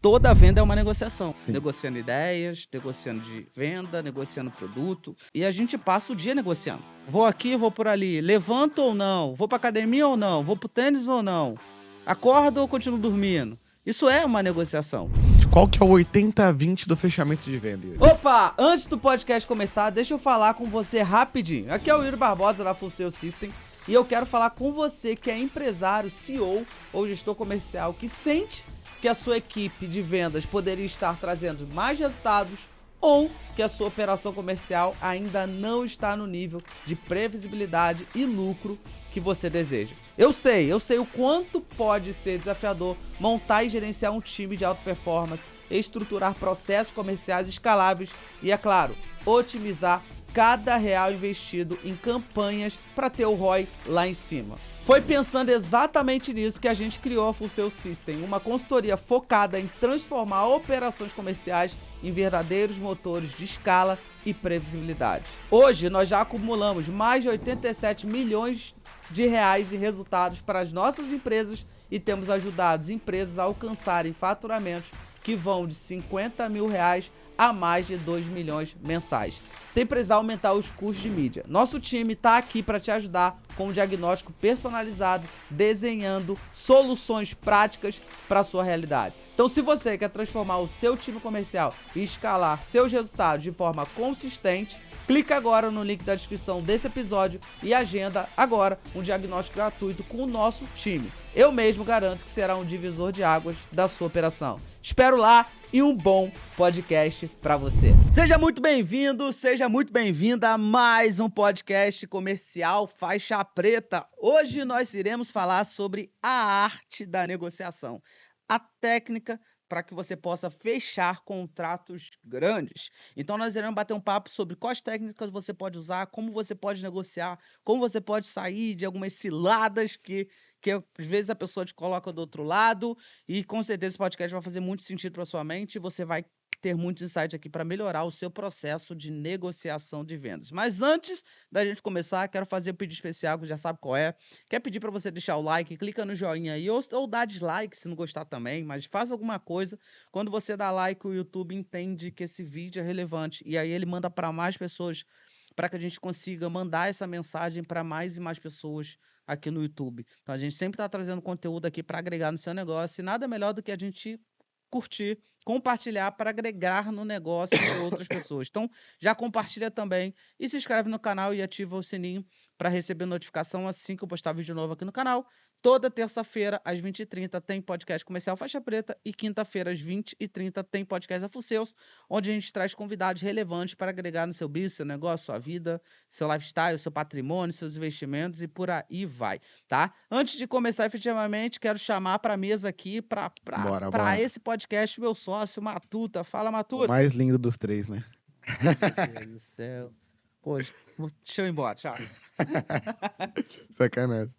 toda venda é uma negociação. Sim. Negociando ideias, negociando de venda, negociando produto. E a gente passa o dia negociando. Vou aqui, vou por ali. Levanto ou não? Vou pra academia ou não? Vou pro tênis ou não? Acordo ou continuo dormindo? Isso é uma negociação. Qual que é o 80-20 do fechamento de venda, Yuri? Opa! Antes do podcast começar, deixa eu falar com você rapidinho. Aqui é o Yuri Barbosa da Full Sales System e eu quero falar com você que é empresário, CEO ou gestor comercial que sente que a sua equipe de vendas poderia estar trazendo mais resultados ou que a sua operação comercial ainda não está no nível de previsibilidade e lucro que você deseja. Eu sei o quanto pode ser desafiador montar e gerenciar um time de alta performance, estruturar processos comerciais escaláveis e, é claro, otimizar cada real investido em campanhas para ter o ROI lá em cima. Foi pensando exatamente nisso que a gente criou a Full Sales System, uma consultoria focada em transformar operações comerciais em verdadeiros motores de escala e previsibilidade. Hoje nós já acumulamos mais de 87 milhões de reais em resultados para as nossas empresas e temos ajudado as empresas a alcançarem faturamentos que vão de 50 mil reais a mais de 2 milhões mensais, sem precisar aumentar os custos de mídia. Nosso time está aqui para te ajudar com um diagnóstico personalizado, desenhando soluções práticas para a sua realidade. Então, se você quer transformar o seu time comercial e escalar seus resultados de forma consistente, clica agora no link da descrição desse episódio e agenda agora um diagnóstico gratuito com o nosso time. Eu mesmo garanto que será um divisor de águas da sua operação. Espero lá e um bom podcast para você. Seja muito bem-vindo, seja muito bem-vinda a mais um podcast comercial Faixa Preta. Hoje nós iremos falar sobre a arte da negociação, a técnica para que você possa fechar contratos grandes. Então nós iremos bater um papo sobre quais técnicas você pode usar, como você pode negociar, como você pode sair de algumas ciladas que às vezes a pessoa te coloca do outro lado, e com certeza esse podcast vai fazer muito sentido para sua mente e você vai ter muitos insights aqui para melhorar o seu processo de negociação de vendas. Mas antes da gente começar, quero fazer um pedido especial, que já sabe qual é. Quer pedir para você deixar o like, clica no joinha aí, ou dá dislike se não gostar também, mas faz alguma coisa. Quando você dá like, o YouTube entende que esse vídeo é relevante e aí ele manda para mais pessoas, para que a gente consiga mandar essa mensagem para mais e mais pessoas aqui no YouTube. Então a gente sempre está trazendo conteúdo aqui para agregar no seu negócio e nada melhor do que a gente curtir, compartilhar para agregar no negócio de outras pessoas. Então já compartilha também e se inscreve no canal e ativa o sininho para receber notificação assim que eu postar vídeo novo aqui no canal. Toda terça-feira, às 20h30, tem podcast comercial Faixa Preta e quinta-feira, às 20h30, tem podcast da Full Sales, onde a gente traz convidados relevantes para agregar no seu business, seu negócio, sua vida, seu lifestyle, seu patrimônio, seus investimentos e por aí vai, tá? Antes de começar efetivamente, quero chamar para a mesa aqui, para esse podcast, meu sócio, Matuta. Fala, Matuta. O mais lindo dos três, né? Meu Deus do céu. Pô, deixa eu ir embora, tchau. Sacanagem.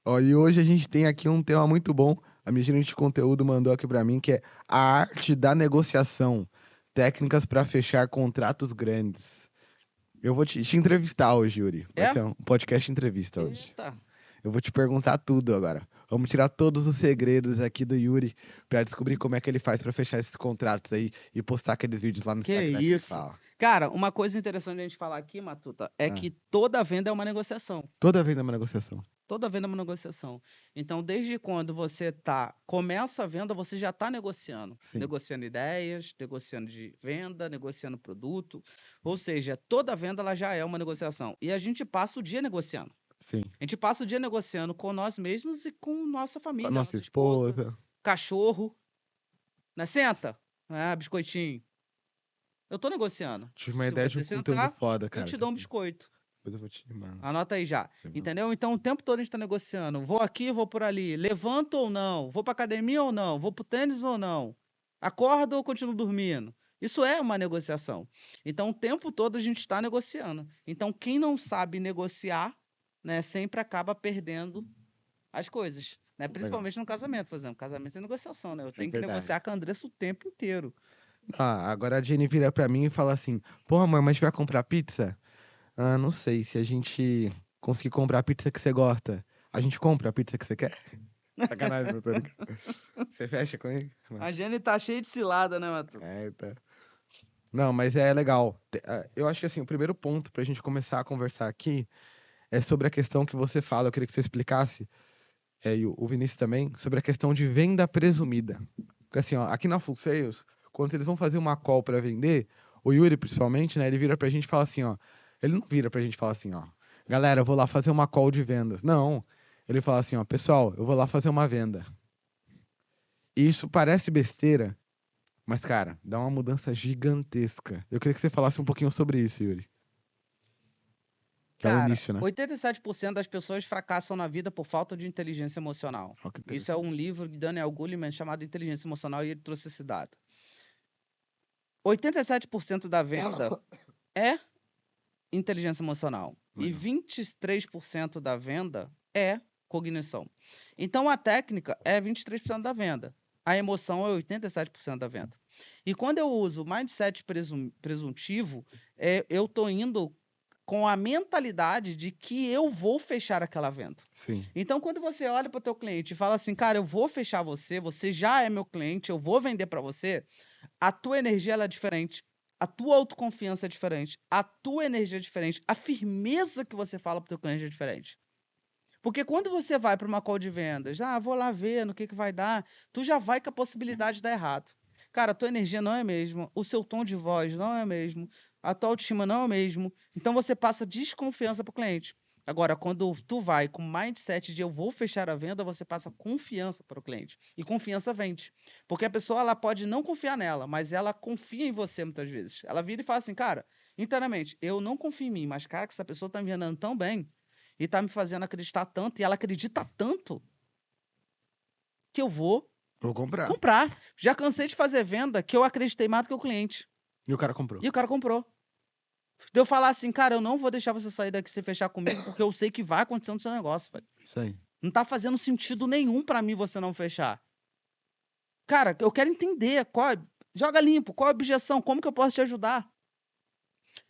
Ó, e hoje a gente tem aqui um tema muito bom. A minha gerente de conteúdo mandou aqui pra mim, que é a arte da negociação. Técnicas para fechar contratos grandes. Eu vou te entrevistar hoje, Yuri. Vai ser um podcast entrevista hoje. Eita. Eu vou te perguntar tudo agora. Vamos tirar todos os segredos aqui do Yuri para descobrir como é que ele faz para fechar esses contratos aí e postar aqueles vídeos lá no Instagram. Que isso. Cara, uma coisa interessante a gente falar aqui, Matuta, é que toda venda é uma negociação. Toda venda é uma negociação. Toda venda é uma negociação. Então, desde quando você começa a venda, você já está negociando. Sim. Negociando ideias, negociando de venda, negociando produto. Ou seja, toda venda ela já é uma negociação. E a gente passa o dia negociando. Sim. A gente passa o dia negociando com nós mesmos e com nossa família. Com a nossa esposa. Cachorro. Né? Senta. Biscoitinho. Eu tô negociando. Tive uma ideia de um conteúdo foda, cara. Eu te dou um biscoito. Depois eu vou te mandar. Anota aí já. Entendeu? Então, o tempo todo a gente tá negociando. Vou aqui, vou por ali. Levanto ou não? Vou pra academia ou não? Vou pro tênis ou não? Acordo ou continuo dormindo? Isso é uma negociação. Então, o tempo todo a gente está negociando. Então, quem não sabe negociar, né, sempre acaba perdendo as coisas. Né? Principalmente no casamento, por exemplo. Casamento é negociação, né? Eu tenho que negociar com a Andressa o tempo inteiro. Agora a Jenny vira pra mim e fala assim: Pô, amor, mas a gente vai comprar pizza? Não sei, se a gente conseguir comprar a pizza que você gosta, a gente compra a pizza que você quer? Sacanagem, doutor. Você fecha com ele? A Jenny tá cheia de cilada, né, Matuto? É, tá. Não, mas é legal. Eu acho que assim, o primeiro ponto pra gente começar a conversar aqui é sobre a questão que você fala. Eu queria que você explicasse, e o Vinícius também, sobre a questão de venda presumida. Porque assim, ó, aqui na Full Sales, quando eles vão fazer uma call pra vender, o Yuri principalmente, né, ele vira pra gente e fala assim, ó. Ele não vira pra gente e fala assim, ó. Galera, eu vou lá fazer uma call de vendas. Não. Ele fala assim, ó, pessoal, eu vou lá fazer uma venda. E isso parece besteira, mas, cara, dá uma mudança gigantesca. Eu queria que você falasse um pouquinho sobre isso, Yuri. Que é o Cara, início, né? 87% das pessoas fracassam na vida por falta de inteligência emocional. Ó, que Isso é interessante. um livro de Daniel Goleman chamado Inteligência Emocional e ele trouxe esse dado. 87% da venda é inteligência emocional e Legal. 23% da venda é cognição. Então a técnica é 23% da venda. A emoção é 87% da venda. E quando eu uso mindset presuntivo, eu estou indo com a mentalidade de que eu vou fechar aquela venda. Sim. Então, quando você olha para o teu cliente e fala assim, cara, eu vou fechar você, você já é meu cliente, eu vou vender para você, a tua energia ela é diferente, a tua autoconfiança é diferente, a tua energia é diferente, a firmeza que você fala para o teu cliente é diferente. Porque quando você vai para uma call de vendas, vou lá ver no que vai dar, tu já vai com a possibilidade de dar errado. Cara, a tua energia não é a mesma, o seu tom de voz não é o mesmo, a tua autoestima não é o mesmo, então você passa desconfiança para o cliente. Agora, quando tu vai com mindset de eu vou fechar a venda, você passa confiança para o cliente. E confiança vende. Porque a pessoa ela pode não confiar nela, mas ela confia em você muitas vezes. Ela vira e fala assim, cara, internamente, eu não confio em mim, mas cara, que essa pessoa tá me vendendo tão bem, e tá me fazendo acreditar tanto, e ela acredita tanto, que eu vou Vou comprar. comprar. Já cansei de fazer venda que eu acreditei mais do que o cliente. E o cara comprou. E o cara comprou. De eu falar assim, cara, eu não vou deixar você sair daqui sem fechar comigo, porque eu sei que vai acontecer no seu negócio, velho. Isso aí. Não tá fazendo sentido nenhum pra mim você não fechar. Cara, eu quero entender joga limpo, qual a objeção, como que eu posso te ajudar?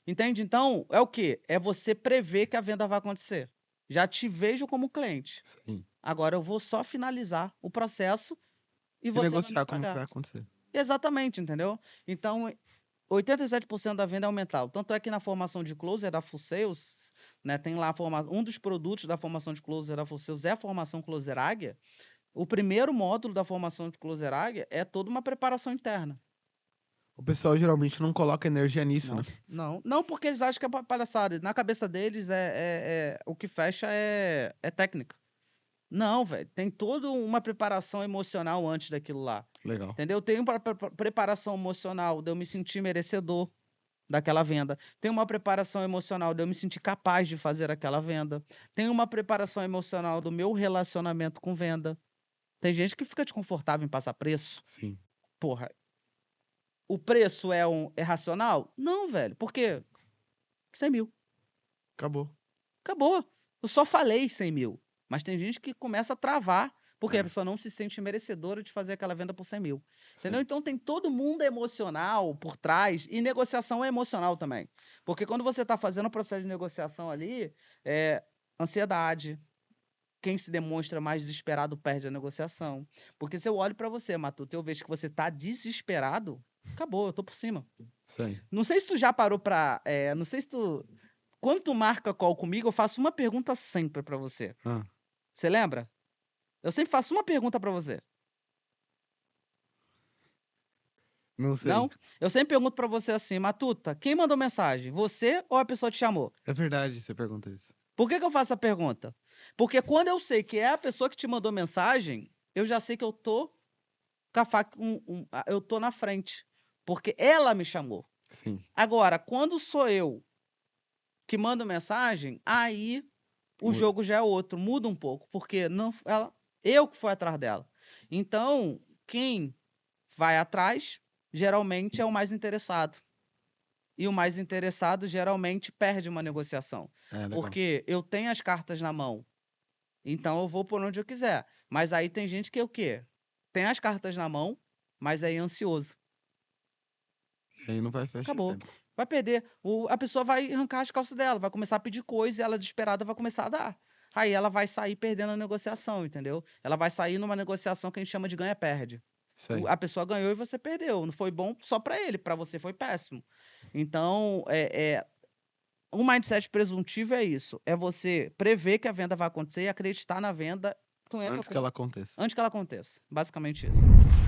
Entende? Então, é o quê? É você prever que a venda vai acontecer. Já te vejo como cliente. Sim. Agora eu vou só finalizar o processo e E você vai me negociar como que pagar. vai acontecer. Exatamente, entendeu? Então, 87% da venda é o mental. Tanto é que na formação de closer da Full Sales, né, tem lá um dos produtos da formação de closer da Full Sales é a formação Closer Águia. O primeiro módulo da formação de Closer Águia é toda uma preparação interna. O pessoal geralmente não coloca energia nisso, Não, né? não porque eles acham que é palhaçada. Na cabeça deles, o que fecha é técnica. Não, velho, tem toda uma preparação emocional antes daquilo lá. Legal. Entendeu? Tem uma preparação emocional de eu me sentir merecedor daquela venda. Tem uma preparação emocional de eu me sentir capaz de fazer aquela venda. Tem uma preparação emocional do meu relacionamento com venda. Tem gente que fica desconfortável em passar preço. Sim. Porra, o preço é racional? Não, velho. Por quê? 100 mil. Acabou. Acabou. Eu só falei 100 mil. Mas tem gente que começa a travar porque É. a pessoa não se sente merecedora de fazer aquela venda por 100 mil. Entendeu? Sim. Então tem todo mundo emocional por trás e negociação é emocional também. Porque quando você está fazendo o processo de negociação ali, ansiedade. Quem se demonstra mais desesperado perde a negociação. Porque se eu olho para você, Matuto, eu vejo que você tá desesperado, acabou, eu tô por cima. Isso aí. Não sei se tu já parou pra. Não sei se tu. Quando tu marca call comigo, eu faço uma pergunta sempre pra você. Ah, Você lembra? Eu sempre faço uma pergunta pra você. não sei. Não? Eu sempre pergunto pra você assim, Matuta, quem mandou mensagem? Você ou a pessoa te chamou? É verdade, você pergunta isso. Por que eu faço a pergunta? Porque quando eu sei que é a pessoa que te mandou mensagem, eu já sei que eu tô com a faca, eu tô na frente. Porque ela me chamou. Sim. Agora, quando sou eu que mando mensagem, aí o Muda. jogo já é outro, muda um pouco, porque não, eu que fui atrás dela. Então, quem vai atrás geralmente é o mais interessado. E o mais interessado geralmente perde uma negociação. É, legal. Porque eu tenho as cartas na mão. Então eu vou por onde eu quiser. Mas aí tem gente que é o quê? Tem as cartas na mão, mas aí é ansioso. E aí não vai fechar. Acabou. Vai perder. A pessoa vai arrancar as calças dela, vai começar a pedir coisa e ela desesperada vai começar a dar. aí ela vai sair perdendo a negociação, entendeu? Ela vai sair numa negociação que a gente chama de ganha-perde. Isso aí. A pessoa ganhou e você perdeu. Não foi bom só para ele, para você foi péssimo. Então, um mindset presuntivo é isso. É você prever que a venda vai acontecer e acreditar na venda Antes que ela aconteça. antes que ela aconteça. Basicamente isso.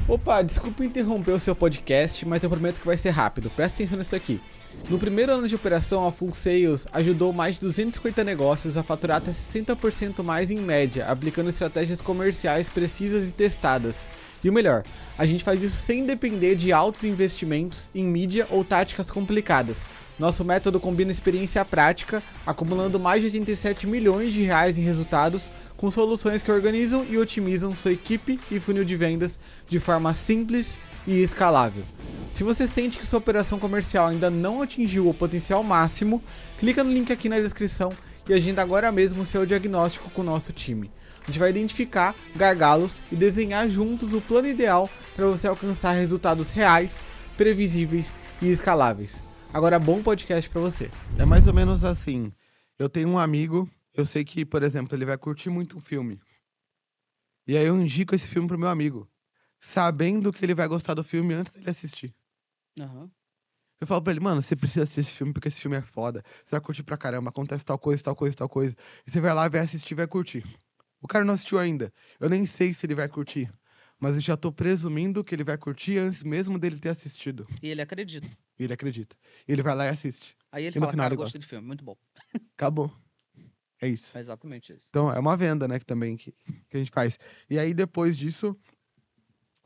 Opa, desculpa interromper o seu podcast, mas eu prometo que vai ser rápido. Presta atenção nisso aqui. No primeiro ano de operação, a Full Sales ajudou mais de 250 negócios a faturar até 60% mais em média, aplicando estratégias comerciais precisas e testadas. E o melhor, a gente faz isso sem depender de altos investimentos em mídia ou táticas complicadas. Nosso método combina experiência prática, acumulando mais de 87 milhões de reais em resultados, com soluções que organizam e otimizam sua equipe e funil de vendas de forma simples e escalável. Se você sente que sua operação comercial ainda não atingiu o potencial máximo, clica no link aqui na descrição e agenda agora mesmo o seu diagnóstico com o nosso time. A gente vai identificar gargalos e desenhar juntos o plano ideal para você alcançar resultados reais, previsíveis e escaláveis. Agora, bom podcast para você. É mais ou menos assim. Eu tenho um amigo, eu sei que, por exemplo, ele vai curtir muito um filme. E aí eu indico esse filme pro meu amigo, sabendo que ele vai gostar do filme antes dele assistir. Uhum. Eu falo pra ele, mano, você precisa assistir esse filme porque esse filme é foda. Você vai curtir pra caramba, acontece tal coisa, tal coisa, tal coisa. E você vai lá, vai assistir, vai curtir. O cara não assistiu ainda. Eu nem sei se ele vai curtir. Mas eu já tô presumindo que ele vai curtir antes mesmo dele ter assistido. E ele acredita. E ele acredita. E ele vai lá e assiste. Aí ele E no fala, final cara, ele gostei do filme, muito bom. Acabou. É isso. É exatamente isso. Então, é uma venda, né, que também que a gente faz. E aí, depois disso,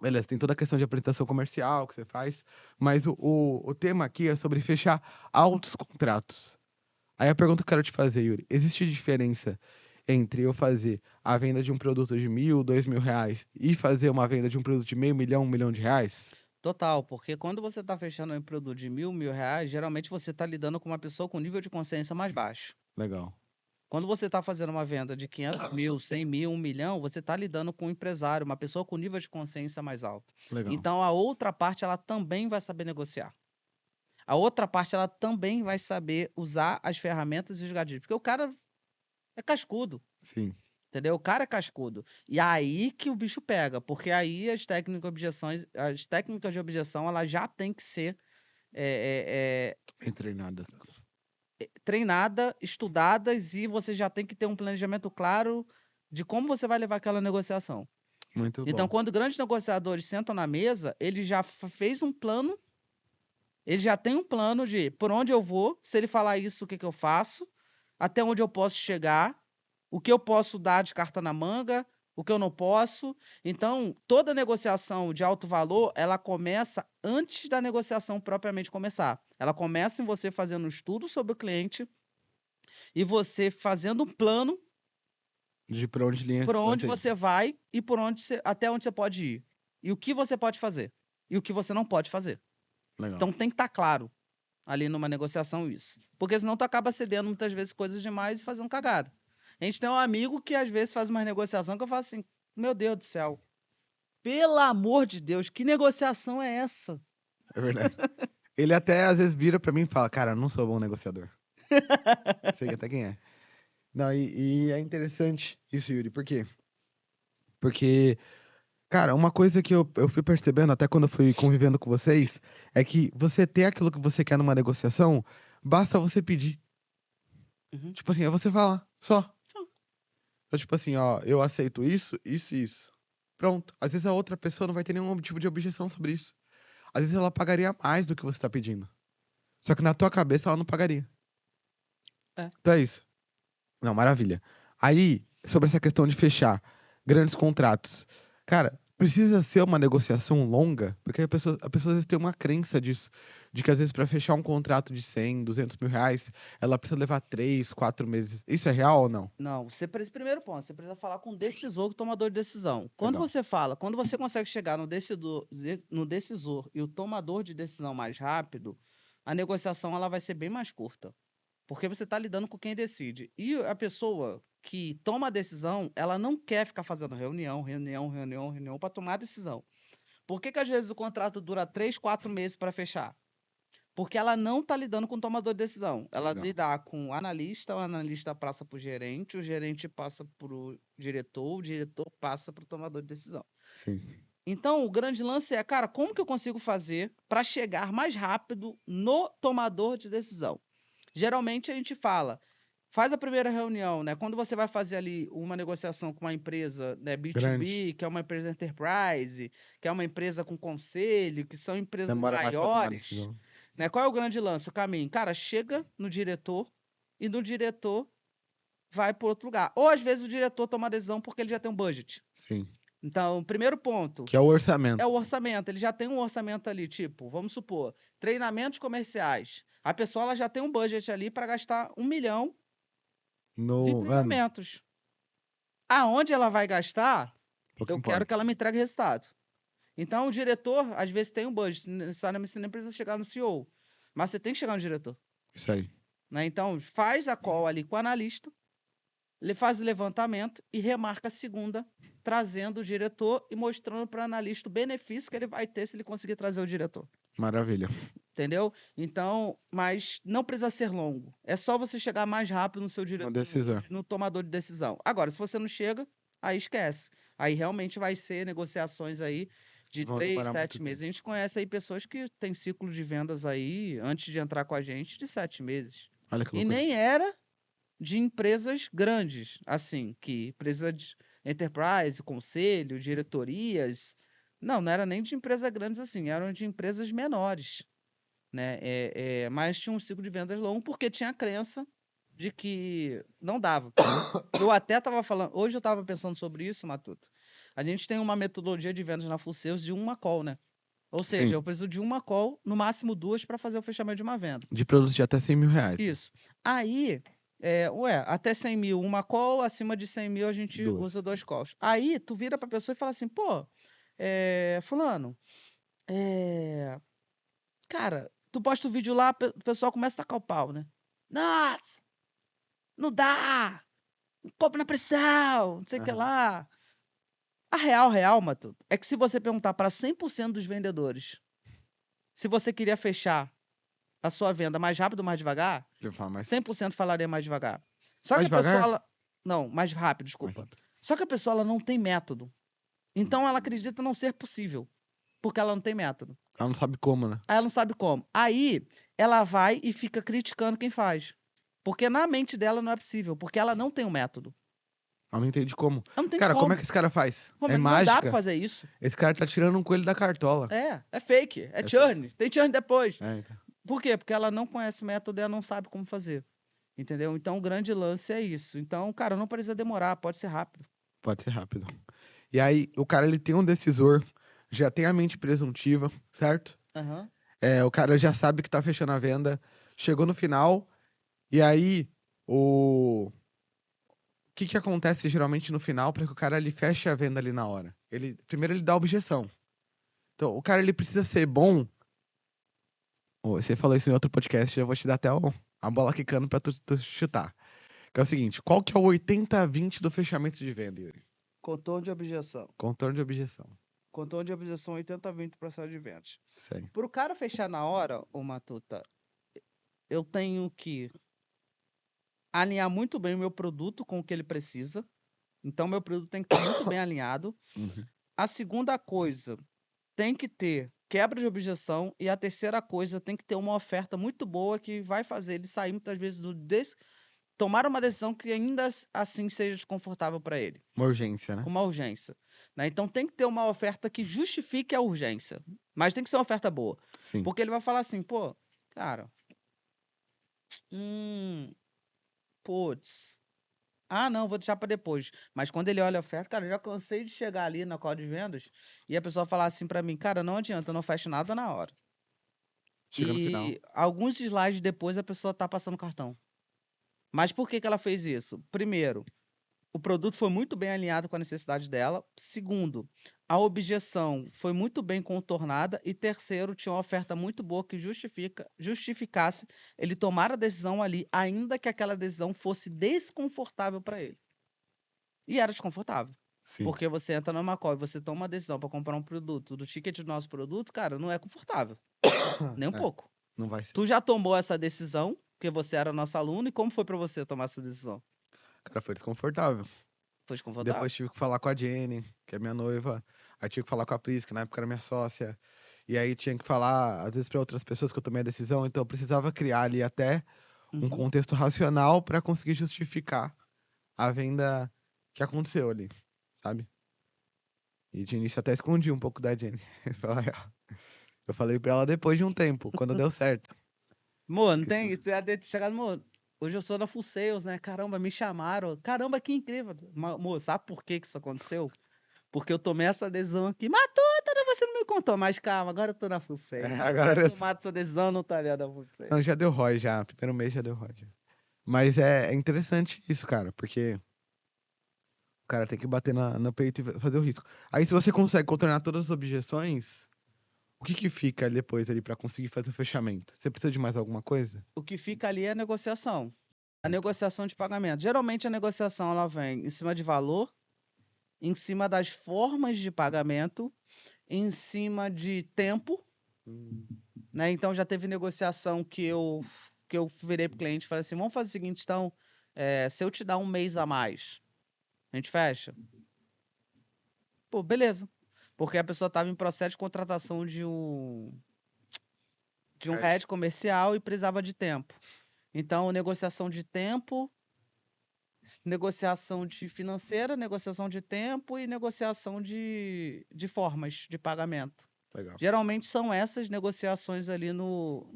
beleza, tem toda a questão de apresentação comercial que você faz, mas o tema aqui é sobre fechar altos contratos. Aí a pergunta que eu quero te fazer, Yuri, existe diferença entre eu fazer a venda de um produto de 1.000, 2.000 reais e fazer uma venda de um produto de meio milhão, 1 milhão de reais? Total, porque quando você está fechando um produto de mil reais, geralmente você está lidando com uma pessoa com nível de consciência mais baixo. Legal. Quando você está fazendo uma venda de 500 mil, 100 mil, 1 milhão, você está lidando com um empresário, uma pessoa com nível de consciência mais alto. Legal. Então, a outra parte, ela também vai saber negociar. A outra parte, ela também vai saber usar as ferramentas e os gatilhos. Porque o cara é cascudo, Sim. entendeu? O cara é cascudo. E aí que o bicho pega, porque aí as técnicas de objeção, ela já tem que ser Bem treinadas. treinada, estudadas, e você já tem que ter um planejamento claro de como você vai levar aquela negociação. Muito Então, bom. quando grandes negociadores sentam na mesa, ele já fez um plano, ele já tem um plano de por onde eu vou, se ele falar isso, o que eu faço, até onde eu posso chegar, o que eu posso dar de carta na manga, o que eu não posso. Então, toda negociação de alto valor, ela começa antes da negociação propriamente começar. Ela começa em você fazendo um estudo sobre o cliente e você fazendo um plano De por onde linha por onde vai você vai e até onde você pode ir. E o que você pode fazer. E o que você não pode fazer. Legal. Então tem que estar claro ali numa negociação isso. Porque senão tu acaba cedendo muitas vezes coisas demais e fazendo cagada. A gente tem um amigo que às vezes faz uma negociação que eu falo assim, meu Deus do céu, pelo amor de Deus, que negociação é essa? É verdade. Ele até às vezes vira pra mim e fala, cara, eu não sou bom negociador. Sei até quem é. Não, e é interessante isso, Yuri, por quê? Porque, cara, uma coisa que eu fui percebendo até quando eu fui convivendo com vocês é que você ter aquilo que você quer numa negociação, basta você pedir. Uhum. Tipo assim, é você falar, só. Só. Então, tipo assim, ó, eu aceito isso, isso e isso. Pronto. Às vezes a outra pessoa não vai ter nenhum tipo de objeção sobre isso. Às vezes ela pagaria mais do que você tá pedindo. Só que na tua cabeça ela não pagaria. É. Então é isso. Não, maravilha. Aí, sobre essa questão de fechar grandes contratos. Cara, precisa ser uma negociação longa? Porque a pessoa às vezes tem uma crença disso. De que às vezes para fechar um contrato de 100, 200 mil reais, ela precisa levar 3, 4 meses. Isso é real ou não? Não, primeiro ponto, você precisa falar com o decisor, o tomador de decisão. Quando Legal. quando você consegue chegar no decisor e o tomador de decisão mais rápido, a negociação ela vai ser bem mais curta. Porque você está lidando com quem decide. E a pessoa que toma a decisão, ela não quer ficar fazendo reunião para tomar a decisão. Por que às vezes o contrato dura 3, 4 meses para fechar? Porque ela não está lidando com o tomador de decisão. Ela Legal. lida com o analista passa para o gerente passa para o diretor passa para o tomador de decisão. Sim. Então, o grande lance é, cara, como que eu consigo fazer para chegar mais rápido no tomador de decisão? Geralmente a gente fala, faz a primeira reunião, né? Quando você vai fazer ali uma negociação com uma empresa, né, B2B, Grande. que é uma empresa enterprise, que é uma empresa com conselho, que são empresas Demora mais pra tomar maiores, decisão. né? Qual é o grande lance, o caminho? Cara, chega no diretor e no diretor vai para outro lugar. Ou às vezes o diretor toma a decisão porque ele já tem um budget. Sim. Então, primeiro ponto Que é o orçamento. é o orçamento. Ele já tem um orçamento ali, tipo, vamos supor, treinamentos comerciais. A pessoa ela já tem um budget ali para gastar 1 milhão de No ano. treinamentos. Aonde ela vai gastar, Pouco eu importa. quero que ela me entregue resultado. Então, o diretor, às vezes, tem um budget. Necessariamente você nem precisa chegar no CEO. Mas você tem que chegar no diretor. Isso aí. Né? Então, faz a call ali com o analista, ele faz o levantamento e remarca a segunda, trazendo o diretor e mostrando para o analista o benefício que ele vai ter se ele conseguir trazer o diretor. Maravilha. Entendeu? Então, mas não precisa ser longo. É só você chegar mais rápido no seu diretor, decisor. no tomador de decisão. Agora, se você não chega, aí esquece. Aí realmente vai ser negociações aí de Vão 3, demorar 7 muito meses. A gente conhece aí pessoas que têm ciclo de vendas aí, antes de entrar com a gente, de 7 meses. Olha que E loucura. nem era de empresas grandes, assim, que precisa de enterprise, conselho, diretorias. Não era nem de empresas grandes assim, eram de empresas menores, né? Mas tinha um ciclo de vendas longo porque tinha a crença de que não dava. Eu até estava falando, hoje eu estava pensando sobre isso, Matuto. A gente tem uma metodologia de vendas na Full Sales de uma call, né? Ou seja, Sim. eu preciso de uma call, no máximo 2, para fazer o fechamento de uma venda. De produtos de até 100 mil reais. Isso. Aí, até 100 mil uma call, acima de 100 mil a gente Duas. usa 2 calls. Aí, tu vira pra pessoa e fala assim, pô, fulano, cara, tu posta o vídeo lá, o pessoal começa a tacar o pau, né? Nossa, não dá, compra na pressão, não sei o que Aham. lá. A real, Matuto, é que se você perguntar para 100% dos vendedores se você queria fechar a sua venda mais rápido ou mais devagar, Deixa eu falar mais. 100% falaria mais devagar. Só Mais que a pessoa, devagar? não, mais rápido, Mais desculpa. rápido. Só que a pessoa ela não tem método. Então ela acredita não ser possível, porque ela não tem método. Ela não sabe como, né? Aí ela não sabe como. Aí ela vai e fica criticando quem faz. Porque na mente dela não é possível, porque ela não tem um método. Ela não entende como. Ela não tem Cara, como. como é que esse cara faz? Como? É Não dá mágica? pra fazer isso. Esse cara tá tirando um coelho da cartola. É fake, é churn. Tem churn depois. Então. Por quê? Porque ela não conhece o método e ela não sabe como fazer. Entendeu? Então o grande lance é isso. Então, cara, não precisa demorar, pode ser rápido. Pode ser rápido. E aí, o cara, ele tem um decisor, já tem a mente presuntiva, certo? Aham. O cara já sabe que tá fechando a venda, chegou no final, e aí, o que acontece geralmente no final para que o cara, ele feche a venda ali na hora? Primeiro, ele dá a objeção. Então, o cara, ele precisa ser bom. Você falou isso em outro podcast, eu vou te dar até a bola quicando pra tu chutar. Que é o seguinte, qual que é o 80-20 do fechamento de venda, Yuri? Contorno de objeção. Contorno de objeção. Contorno de objeção 80-20 processo de vendas. Isso aí. Para o cara fechar na hora, ô Matuta, eu tenho que alinhar muito bem o meu produto com o que ele precisa. Então, meu produto tem que estar muito bem alinhado. Uhum. A segunda coisa, tem que ter quebra de objeção. E a terceira coisa, tem que ter uma oferta muito boa que vai fazer ele sair muitas vezes tomar uma decisão que ainda assim seja desconfortável para ele. Uma urgência, né? Uma urgência. Né? Então tem que ter uma oferta que justifique a urgência. Mas tem que ser uma oferta boa. Sim. Porque ele vai falar assim, pô, cara, putz, não, vou deixar para depois. Mas quando ele olha a oferta, cara, eu já cansei de chegar ali na call de vendas e a pessoa falar assim para mim, cara, não adianta, eu não fecho nada na hora. Chega no final. E alguns slides depois a pessoa tá passando cartão. Mas por que ela fez isso? Primeiro, o produto foi muito bem alinhado com a necessidade dela. Segundo, a objeção foi muito bem contornada. E terceiro, tinha uma oferta muito boa que justificasse ele tomar a decisão ali, ainda que aquela decisão fosse desconfortável para ele. E era desconfortável. Sim. Porque você entra numa call e você toma uma decisão para comprar um produto, do ticket do nosso produto, cara, não é confortável. Nem um pouco. Não vai ser. Tu já tomou essa decisão, porque você era nosso aluno, e como foi pra você tomar essa decisão? Cara, foi desconfortável. Foi desconfortável? Depois tive que falar com a Jenny, que é minha noiva. Aí tive que falar com a Pris, que na época era minha sócia. E aí tinha que falar, às vezes, pra outras pessoas que eu tomei a decisão. Então eu precisava criar ali até um Uhum. contexto racional pra conseguir justificar a venda que aconteceu ali, sabe? E de início até escondi um pouco da Jenny. Falar a real. Eu falei pra ela depois de um tempo, quando deu certo. Mano, não Que tem. se- Você deve ter chegado, mano. Hoje eu sou da Full Sales, né? Caramba, me chamaram. Caramba, que incrível. Amor, sabe por que que isso aconteceu? Porque eu tomei essa decisão aqui. Matuta, você não me contou, mas calma, agora eu tô na Full Sales. Se eu agora tivesse tomado essa decisão, eu não estaria da Full Sales. não, já deu ROI já. Primeiro mês já deu ROI. Já. Mas é interessante isso, cara, porque o cara tem que bater no peito e fazer o risco. Aí se você consegue contornar todas as objeções, o que que fica depois ali pra conseguir fazer o fechamento? Você precisa de mais alguma coisa? O que fica ali é a negociação. A negociação de pagamento. Geralmente a negociação ela vem em cima de valor, em cima das formas de pagamento, em cima de tempo, né? Então já teve negociação que eu virei pro cliente e falei assim, vamos fazer o seguinte, então, se eu te dar um mês a mais, a gente fecha? Pô, beleza. Porque a pessoa estava em processo de contratação de um Head. head comercial e precisava de tempo. Então, negociação de tempo, negociação de financeira, negociação de tempo e negociação de formas de pagamento. Legal. Geralmente são essas negociações ali no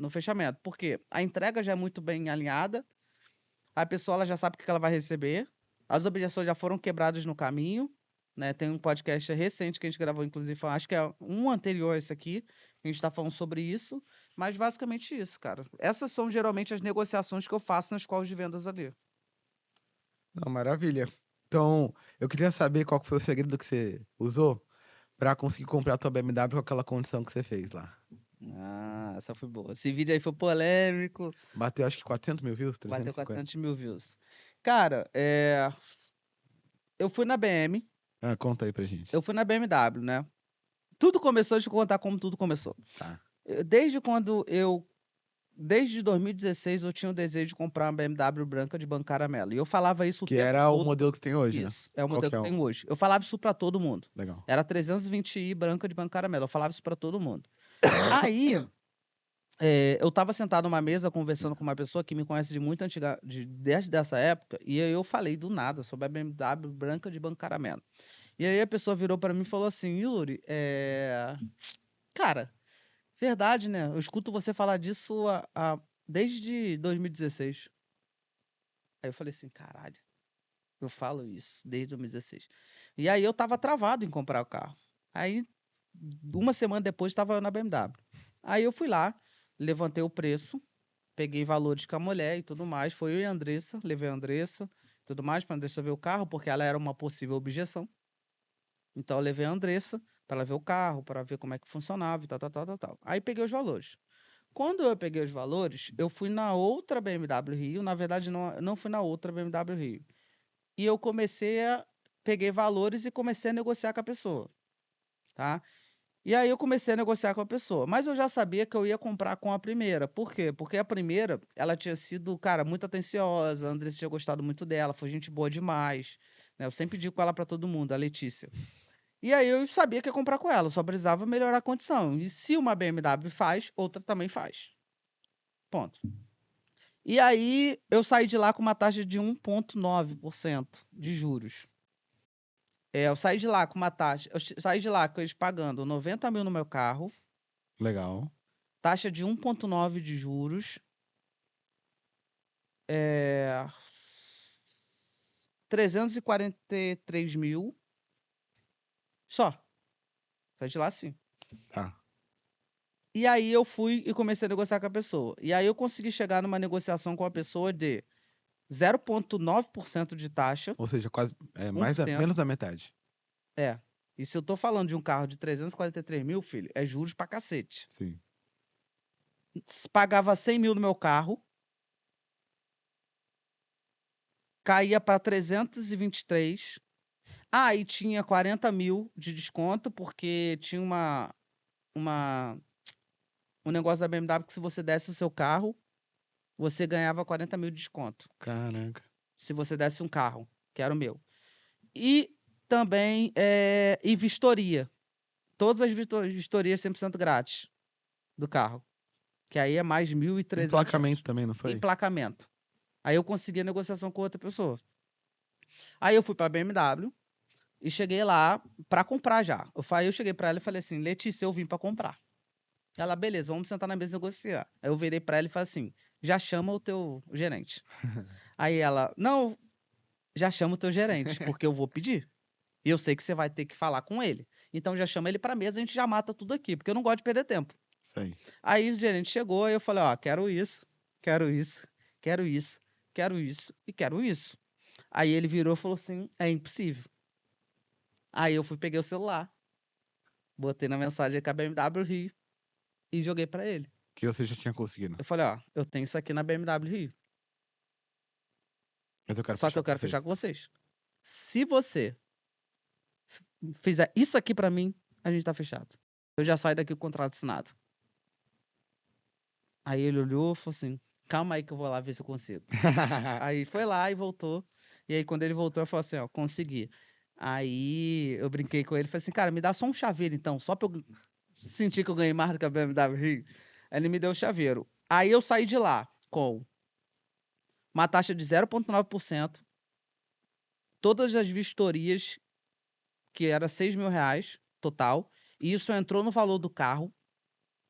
fechamento. Porque a entrega já é muito bem alinhada, a pessoa ela já sabe o que ela vai receber, as objeções já foram quebradas no caminho, né? Tem um podcast recente que a gente gravou, inclusive, acho que é um anterior a esse aqui, a gente está falando sobre isso, mas basicamente isso, cara. Essas são geralmente as negociações que eu faço nas calls de vendas ali. Não, maravilha. Então, eu queria saber qual que foi o segredo que você usou pra conseguir comprar a tua BMW com aquela condição que você fez lá. Ah, essa foi boa. Esse vídeo aí foi polêmico, Bateu acho que 400 mil views, bateu 350. 400 mil views. Cara, eu fui na BM, Ah, conta aí pra gente. eu fui na BMW, né? Tudo começou, deixa eu contar como tudo começou. Tá. Desde 2016 eu tinha o desejo de comprar uma BMW branca de banco caramelo. E eu falava isso o Que tempo era o todo. modelo que você tem hoje, né? Isso, é o Qual modelo que que é eu o- tenho hoje. Eu falava isso pra todo mundo. Legal. Era 320i branca de banco caramelo. Eu falava isso pra todo mundo. Aí, eu tava sentado numa mesa conversando com uma pessoa que me conhece de muito antiga, desde essa época, e aí eu falei do nada sobre a BMW branca de banco caramelo. E aí a pessoa virou pra mim e falou assim, Yuri, cara, verdade, né? Eu escuto você falar disso desde 2016. Aí eu falei assim, caralho, eu falo isso desde 2016. E aí eu tava travado em comprar o carro. Aí, uma semana depois, estava eu na BMW. Aí eu fui lá, levantei o preço, peguei valores com a mulher e tudo mais. Foi eu e a Andressa, levei a Andressa, tudo mais, pra Andressa ver o carro, porque ela era uma possível objeção. Então eu levei a Andressa para ela ver o carro, para ver como é que funcionava e tal, tal, tal, tal, tal. Aí peguei os valores. Quando eu peguei os valores, eu fui na outra BMW Rio, na verdade não fui na outra BMW Rio. E eu peguei valores e comecei a negociar com a pessoa, tá? E aí eu comecei a negociar com a pessoa, mas eu já sabia que eu ia comprar com a primeira. Por quê? Porque a primeira, ela tinha sido, cara, muito atenciosa, a Andressa tinha gostado muito dela, foi gente boa demais, né? Eu sempre digo com ela para todo mundo, a Letícia. E aí eu sabia que ia comprar com ela, só precisava melhorar a condição. E se uma BMW faz, outra também faz. Ponto. E aí eu saí de lá com uma taxa de 1,9% de juros. Eu saí de lá com uma taxa. Eu saí de lá com eles pagando 90 mil no meu carro, Legal. taxa de 1,9 de juros, é, 343 mil. Só. Saí de lá assim. Tá. E aí eu fui e comecei a negociar com a pessoa. E aí eu consegui chegar numa negociação com a pessoa de 0,9% de taxa, Ou seja, quase menos 1%. da metade. É. E se eu tô falando de um carro de 343 mil, filho, é juros pra cacete. Sim. Pagava 100 mil no meu carro, caía pra 323. Ah, e tinha 40 mil de desconto, porque tinha uma um negócio da BMW que se você desse o seu carro, você ganhava 40 mil de desconto. Caraca. Se você desse um carro, que era o meu. E também e vistoria. Todas as vistorias 100% grátis do carro. Que aí é mais 1.300 Emplacamento reais. também, não foi? Emplacamento. Aí eu consegui a negociação com outra pessoa. Aí eu fui pra BMW e cheguei lá pra comprar já. Eu cheguei pra ela e falei assim, Letícia, eu vim pra comprar. Ela, beleza, vamos sentar na mesa e negociar. Aí eu virei pra ela e falei assim, já chama o teu gerente. Aí ela, não, já chama o teu gerente, porque eu vou pedir. E eu sei que você vai ter que falar com ele. Então já chama ele pra mesa, a gente já mata tudo aqui, porque eu não gosto de perder tempo. Isso aí. Aí o gerente chegou e eu falei, ó, quero isso, quero isso, quero isso, quero isso e quero isso. Aí ele virou e falou assim, é impossível. Aí eu peguei o celular, botei na mensagem com a BMW Rio e joguei pra ele. Que você já tinha conseguido. Eu falei, ó, eu tenho isso aqui na BMW Rio, Mas eu quero só que fechar eu quero com vocês. fechar com vocês. Se você fizer isso aqui pra mim, a gente tá fechado. Eu já saio daqui com o contrato assinado. Aí ele olhou e falou assim, calma aí que eu vou lá ver se eu consigo. Aí foi lá e voltou. E aí quando ele voltou, eu falei assim, ó, consegui. Aí eu brinquei com ele, falei assim, cara, me dá só um chaveiro então, só pra eu sentir que eu ganhei mais do que a BMW Rio. Aí ele me deu o chaveiro. Aí eu saí de lá com uma taxa de 0,9%, todas as vistorias, que era 6 mil reais total, e isso entrou no valor do carro,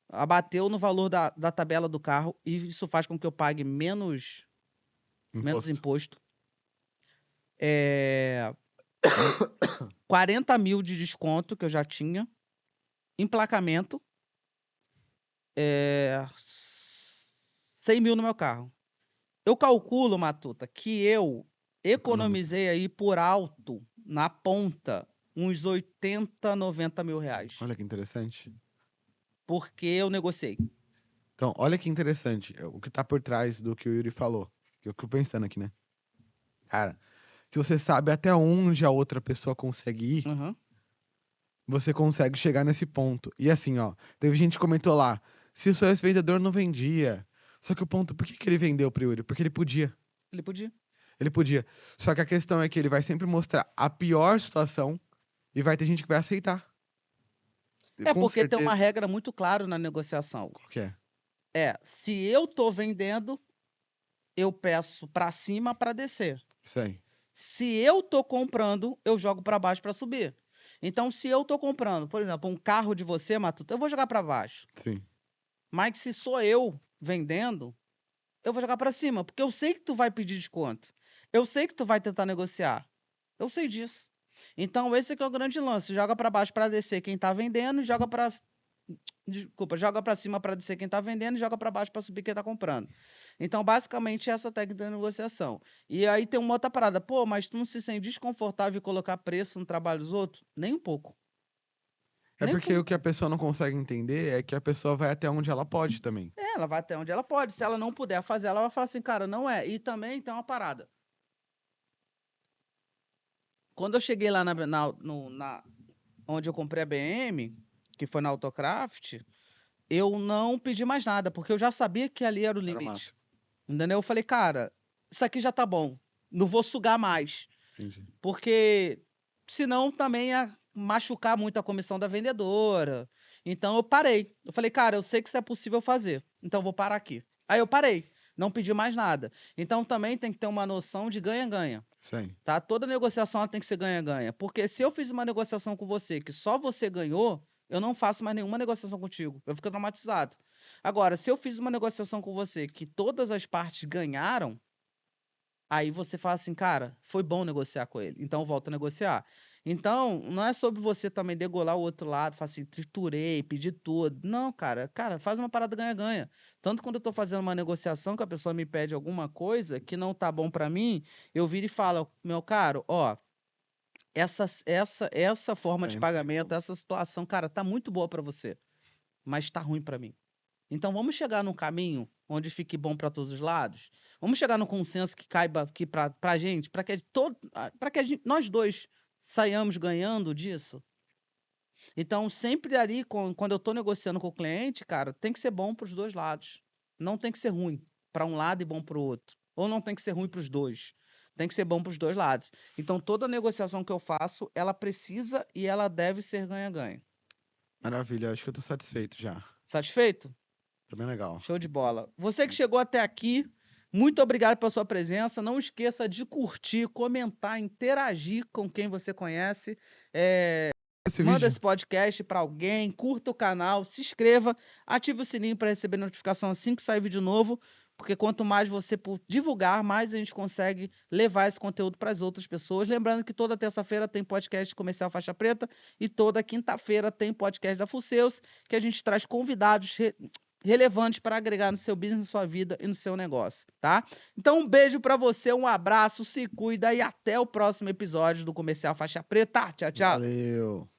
abateu no valor da tabela do carro, e isso faz com que eu pague menos imposto. 40 mil de desconto que eu já tinha. Emplacamento. 100 mil no meu carro. Eu calculo, Matuta, que eu economizei aí por alto, na ponta, uns 80, 90 mil reais. Olha que interessante. Porque eu negociei. Então, olha que interessante o que tá por trás do que o Yuri falou. Que eu fico pensando aqui, né? Cara, se você sabe até onde a outra pessoa consegue ir, Uhum. você consegue chegar nesse ponto. E assim, ó, teve gente que comentou lá, se o seu ex-vendedor não vendia. Só que o ponto, por que ele vendeu pro Yuri? Porque ele podia. Ele podia. Ele podia. Só que a questão é que ele vai sempre mostrar a pior situação e vai ter gente que vai aceitar. É Com porque tem certeza. uma regra muito clara na negociação. Qual que é? Se eu tô vendendo, eu peço pra cima pra descer. Isso aí. Se eu tô comprando, eu jogo pra baixo pra subir. Então, se eu tô comprando, por exemplo, um carro de você, Matuto, eu vou jogar pra baixo. Sim. Mas se sou eu vendendo, eu vou jogar pra cima, porque eu sei que tu vai pedir desconto. Eu sei que tu vai tentar negociar. Eu sei disso. Então, esse aqui é o grande lance. Joga pra baixo pra descer quem tá vendendo, e joga pra cima pra descer quem tá vendendo e joga pra baixo pra subir quem tá comprando. Então, basicamente, essa técnica da negociação. E aí tem uma outra parada. Pô, mas tu não se sente desconfortável em colocar preço no trabalho dos outros? Nem um pouco. É Nem um porque pouco. o que a pessoa não consegue entender é que a pessoa vai até onde ela pode também. Ela vai até onde ela pode. Se ela não puder fazer, ela vai falar assim, cara, não é. E também tem uma parada. Quando eu cheguei lá onde eu comprei a BM, que foi na Autocraft, eu não pedi mais nada, porque eu já sabia que ali era o Era o limite. máximo. Entendeu? Eu falei, cara, isso aqui já tá bom. Não vou sugar mais. Entendi. Porque senão também ia machucar muito a comissão da vendedora. Então eu parei. Eu falei, cara, eu sei que isso é possível fazer. Então eu vou parar aqui. Aí eu parei. Não pedi mais nada. Então também tem que ter uma noção de ganha-ganha. Isso aí. Tá? Toda negociação ela tem que ser ganha-ganha. Porque se eu fiz uma negociação com você que só você ganhou, eu não faço mais nenhuma negociação contigo. Eu fico traumatizado. Agora, se eu fiz uma negociação com você que todas as partes ganharam, aí você fala assim, cara, foi bom negociar com ele. Então eu volto a negociar. Então, não é sobre você também degolar o outro lado, falar assim, triturei, pedi tudo. Não, cara, faz uma parada ganha-ganha. Tanto quando eu tô fazendo uma negociação que a pessoa me pede alguma coisa que não tá bom pra mim, eu viro e falo, meu caro, ó, essa forma de pagamento, essa situação, cara, tá muito boa pra você, mas tá ruim pra mim. Então vamos chegar num caminho onde fique bom pra todos os lados. Vamos chegar num consenso que caiba aqui pra gente, para que nós dois saiamos ganhando disso. Então, sempre ali, quando eu tô negociando com o cliente, cara, tem que ser bom para os dois lados. Não tem que ser ruim para um lado e bom para o outro. Ou não tem que ser ruim para os dois. Tem que ser bom para os dois lados. Então, toda negociação que eu faço, ela precisa e ela deve ser ganha-ganha. Maravilha, acho que eu tô satisfeito já. Satisfeito? Tá bem legal. Show de bola. Você que chegou até aqui, muito obrigado pela sua presença. Não esqueça de curtir, comentar, interagir com quem você conhece. Manda vídeo. esse podcast para alguém, curta o canal, se inscreva, ative o sininho para receber notificação assim que sair vídeo novo, porque quanto mais você divulgar, mais a gente consegue levar esse conteúdo para as outras pessoas. Lembrando que toda terça-feira tem podcast Comercial Faixa Preta e toda quinta-feira tem podcast da Full Sales, que a gente traz convidados relevantes para agregar no seu business, na sua vida e no seu negócio, tá? Então um beijo para você, um abraço, se cuida e até o próximo episódio do Comercial Faixa Preta. Tchau, tchau. Valeu.